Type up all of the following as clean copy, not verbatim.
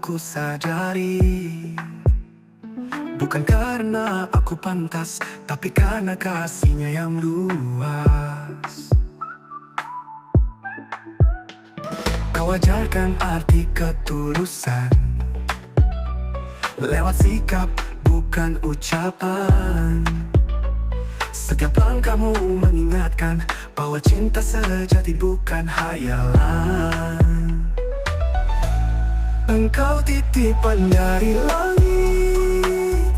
aku sadari, bukan karena aku pantas, tapi karena kasihnya yang luas. Kau ajarkan arti ketulusan lewat sikap, bukan ucapan. Setiap langkahmu mengingatkan bahwa cinta sejati bukan hayalan. Engkau titipan dari langit,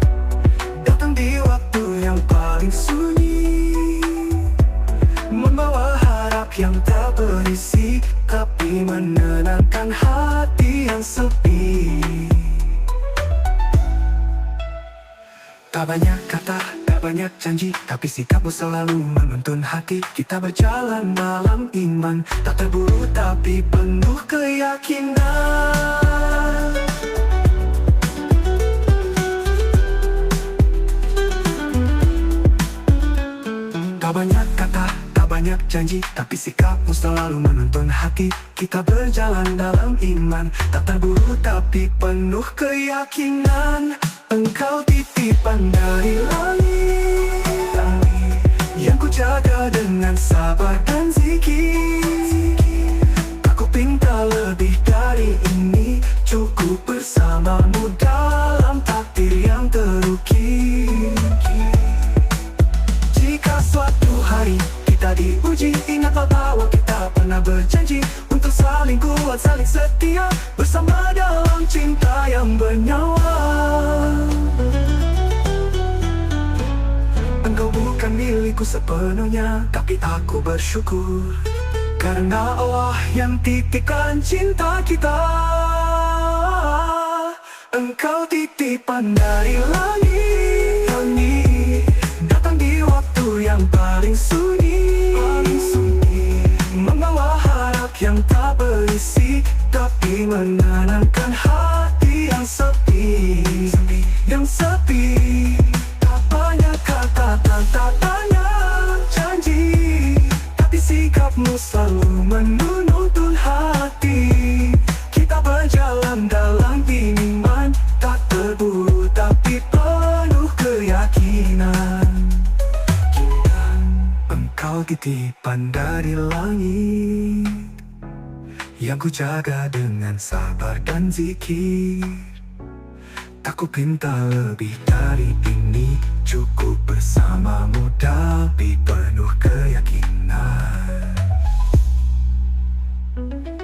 datang di waktu yang paling sunyi, membawa harap yang tak berisi, tapi menenangkan hati yang sepi. Tak banyak kata, tak banyak janji, tapi sikapmu selalu menuntun hati. Kita berjalan dalam iman, tak terburu tapi penuh keyakinan. Tak banyak kata, tak banyak janji, tapi sikapmu selalu menuntun hati. Kita berjalan dalam iman, tak terburu tapi penuh keyakinan. Engkau titipan dari langit, yang ku jaga dengan sabar dan zikir. Aku pinta lebih dari ini, cukup bersamamu dalam takdir yang terukir. Jika suatu hari kita diuji, ingatlah bahwa kita pernah berjanji untuk saling kuat, saling setia, bersama dalam cinta yang bernyawa. Engkau bukan milikku sepenuhnya, tapi aku bersyukur karena Allah yang titipkan cinta kita. Engkau titipan dari langit, datang di waktu yang paling sunyi, membawa harap yang tak berisi, tapi menenangkan hati yang sepi, yang sepi. Tak banyak kata, tak banyak janji, tapi sikapmu selalu menuntun hati. Kita berjalan dalam iman, tak terburu tapi penuh keyakinan. Engkau titipan dari langit, yang ku jaga dengan sabar dan zikir. Tak ku pinta lebih dari ini, cukup bersamamu tapi penuh keyakinan.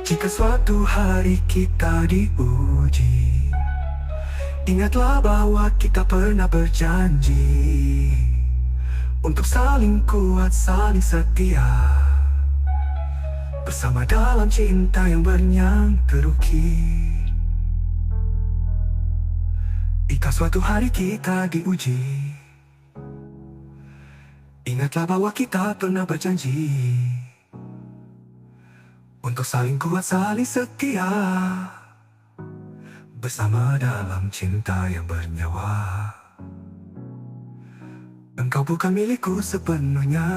Jika suatu hari kita diuji, ingatlah bahwa kita pernah berjanji untuk saling kuat, saling setia, bersama dalam cinta yang bernyang terukir. Jika suatu hari kita diuji, ingatlah bahwa kita pernah berjanji untuk saling kuat, saling setia, bersama dalam cinta yang bernyawa. Engkau bukan milikku sepenuhnya,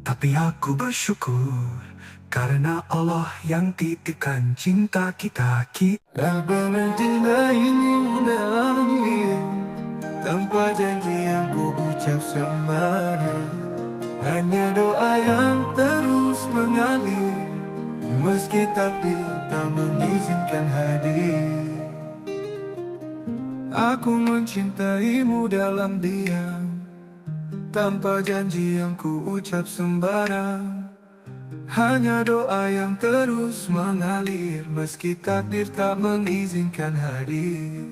tapi aku bersyukur karena Allah yang titipkan cinta kita. Tak pernah cinta ini mendalamnya, tanpa janji yang ku ucap sembara. Hanya doa yang terus mengalir, meski takdir tak mengizinkan hadir. Aku mencintaimu dalam diam, tanpa janji yang ku ucap sembarang. Hanya doa yang terus mengalir, meski takdir tak mengizinkan hadir.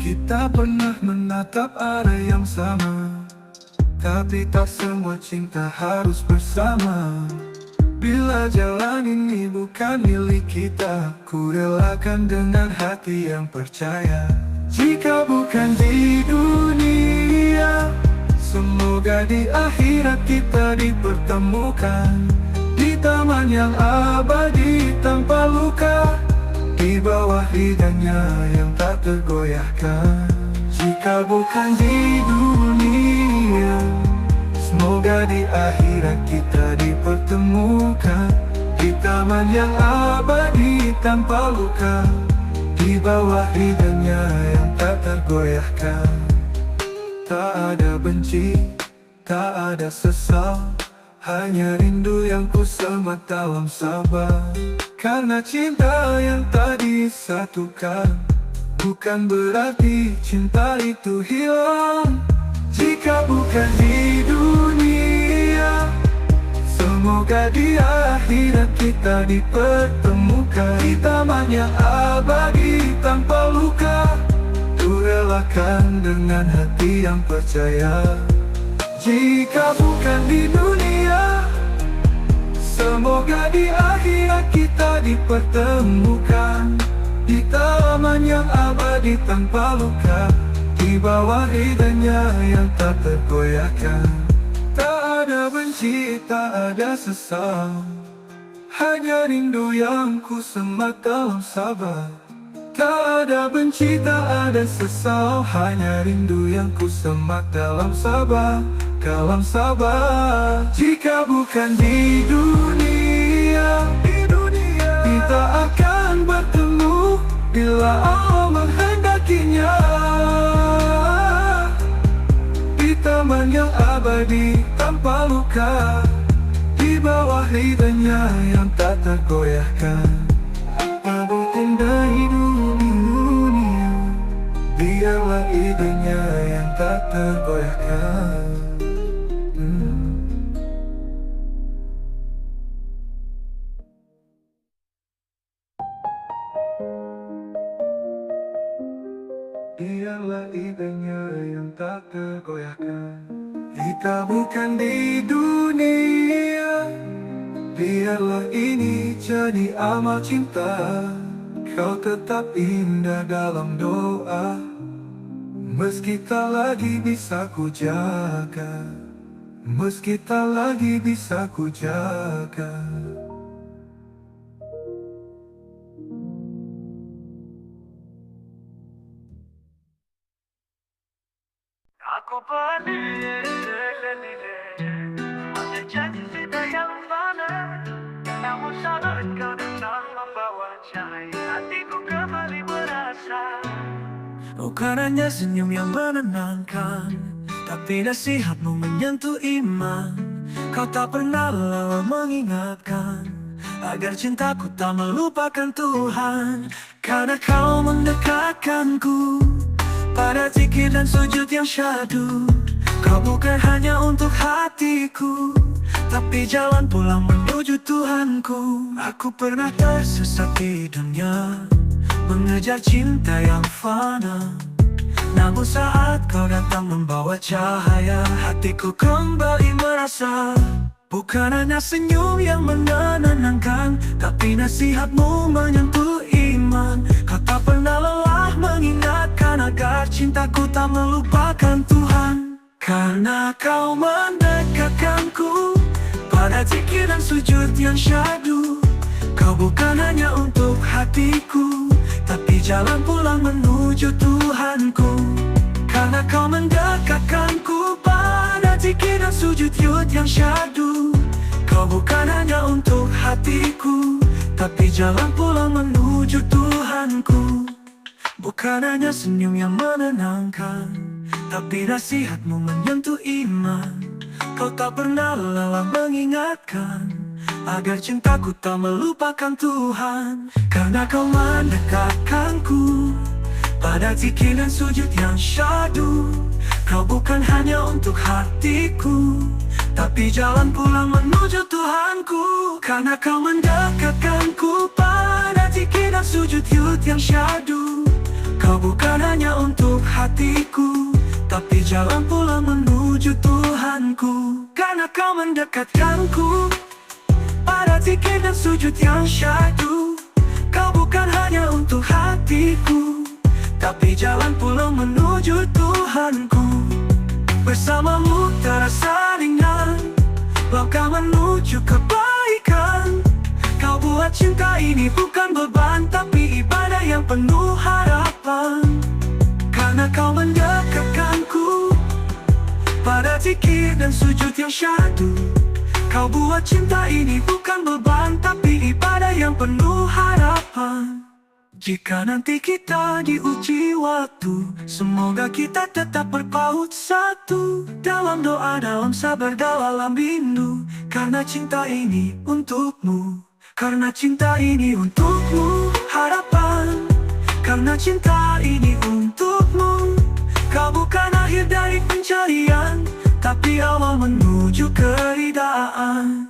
Kita pernah menatap arah yang sama, tapi tak semua cinta harus bersama. Bila jalan ini bukan milik kita, ku relakan dengan hati yang percaya. Jika bukan di dunia, semoga di akhirat kita dipertemukan, di taman yang abadi tanpa luka, di bawah ridhanya yang tak tergoyahkan. Jika bukan di dunia, semoga di akhirat kita dipertemukan, di taman yang abadi tanpa tanpa luka, di bawah ridhonya yang tak tergoyahkan. Tak ada benci, tak ada sesal, hanya rindu yang ku semat dalam sabar. Karena cinta yang tak disatukan bukan berarti cinta itu hilang. Jika bukan di dunia, semoga di akhirat kita dipertemukan di taman yang abadi tanpa luka. Ku relakan dengan hati yang percaya. Jika bukan di dunia, semoga di akhirat kita dipertemukan di taman yang abadi tanpa luka, di bawah ridhonya yang tak tergoyahkan. Tak ada benci, tak ada sesal, hanya rindu yang ku semat dalam sabar. Tak ada benci, tak ada sesal, hanya rindu yang ku semat dalam sabar, dalam sabar. Jika bukan di dunia, kita akan bertemu bila Allah menghendakinya di taman yang abadi tanpa luka, di bawah ridhonya yang tak tergoyahkan. Apapun indah hidup di dunia, biarlah ridhonya yang tak tergoyahkan. Biarlah ridhonya yang tak tergoyahkan. Jika bukan di dunia, biarlah ini jadi amal cinta. Kau tetap indah dalam doa, meski tak lagi bisa ku jaga, meski tak lagi bisa ku jaga. Aku peduli janji cinta yang mana, namun saat kau datang membawa cahaya, hatiku kembali merasa. Bukan hanya senyum yang menenangkan, tapi nasihatmu menyentuh iman. Kau tak pernah lelah mengingatkan agar cintaku tak melupakan Tuhan. Karena kau mendekatkanku pada zikir dan sujud yang syahdu. Kau bukan hanya untuk hatiku, tapi jalan pulang menuju Tuhanku. Aku pernah tersesat di dunia, mengejar cinta yang fana, namun saat kau datang membawa cahaya, hatiku kembali merasa. Bukan hanya senyum yang menenangkan, tapi nasihatmu menyentuh iman. Kau tak pernah lelah mengingatkan agar cintaku tak melupakan Tuhan. Karena kau mendekatkanku pada zikir dan sujud yang syahdu. Kau bukan hanya untuk hatiku, tapi jalan pulang menuju Tuhanku. Karena kau mendekatkanku pada zikir dan sujud yang syahdu. Kau bukan hanya untuk hatiku, tapi jalan pulang menuju Tuhanku. Bukan hanya senyum yang menenangkan, tapi nasihatmu menyentuh iman. Kau tak pernah lelah mengingatkan agar cintaku tak melupakan Tuhan. Karena kau mendekatkanku pada zikir dan sujud yang syahdu. Kau bukan hanya untuk hatiku, tapi jalan pulang menuju Tuhanku. Karena kau mendekatkanku pada zikir dan sujud yang syahdu. Kau bukan hanya untuk hatiku, tapi jalan pulang menuju Tuhanku. Karena kau mendekatkanku pada zikir dan sujud yang syahdu. Kau bukan hanya untuk hatiku, tapi jalan pulang menuju Tuhanku. Bersamamu terasa ringan, langkah menuju kebaikan. Kau buat cinta ini bukan beban, tapi ibadah yang penuh harapan. Karena kau mendekatkanku pada zikir dan sujud yang syahdu. Kau buat cinta ini bukan beban, tapi ibadah yang penuh harapan. Jika nanti kita diuji waktu, semoga kita tetap berpaut satu. Dalam doa, dalam sabar, dalam rindu. Karena cinta ini untukmu, karena cinta ini untukmu, harapan. Karena cinta ini untukmu. Kau bukan akhir dari pencarian, tapi awal menuju keridaan.